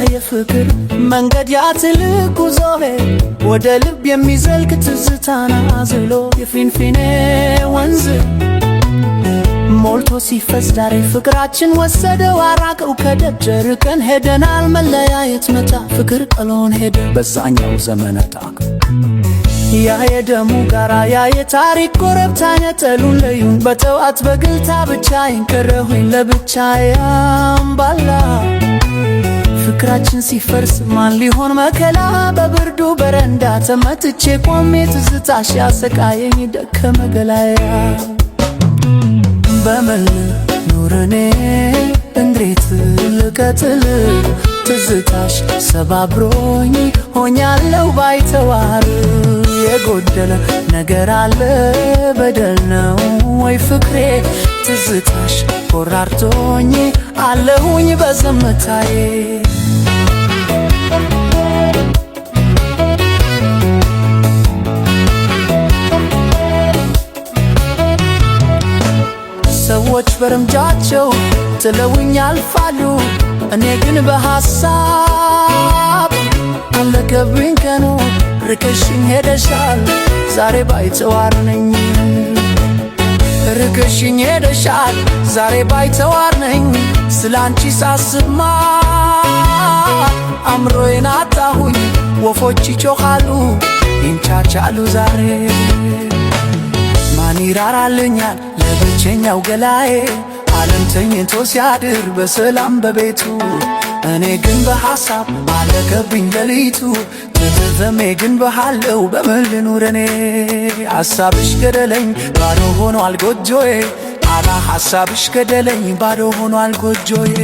የፍቅር መንገድ ያትልቅ ጉዞዬ ወደ ልብ የሚዘልቅ ትዝታና አዝሎ የፊንፊኔ ወንዝ ሞልቶ ሲፈስ ዛሬ ፍቅራችን ወሰደው አራቀው ከደጅ ርቀን ሄደናል መለያየት መጣ ፍቅር ቀሎን ሄደ በዛኛው ዘመነታ ያ የደሙ ጋራ ያ የታሪክ ኮረብታ ነጠሉን ለዩን በጠዋት በግልታ ብቻዬን ቀረሁኝ ለብቻዬ አምባላ ፍቅራችን ሲፈርስ ማን ሊሆን መከላ በብርዱ በረንዳ ተመትቼ ቆሜ ትዝታሽ ያሰቃየኝ ደከመ ገላዬ በምን ኑርኔ እንዴት ልቀጥል ትዝታሽ ሰባብሮኝ ሆኛለሁ ባይተዋር የጎደለ ነገር አለ በደል ነው ወይ ፍቅሬ ትዝታሽ ቆራርቶኝ አለሁኝ በዝምታዬ ሰዎች በረምጃቸው ጥለውኝ ያልፋሉ እኔ ግን በሐሳብ አለከብኝ ቀኑ ርቀሽኝ ሄደሻል ዛሬ ባይተዋር ነኝ ርቀሽኝ ሄደሻል ዛሬ ባይተዋር ነኝ ስላንቺ ሳስብማ አምሮዬን አጣሁኝ ወፎች ይጮኻሉ ይንጫጫሉ ዛሬ ማን ይራራልኛል ለብቸኛው ገላዬ ዓለም ተኝቶ ሲያድር በሰላም በቤቱ እኔ ግን በሐሳብ አለከብኝ ሌሊቱ ትዝታሜ ግን በሃለው በምን ልኑር እኔ ሐሳብሽ ገደለኝ ባዶ ሆኗል ጎጆዬ አላ ሐሳብሽ ገደለኝ ባዶ ሆኗል ጎጆዬ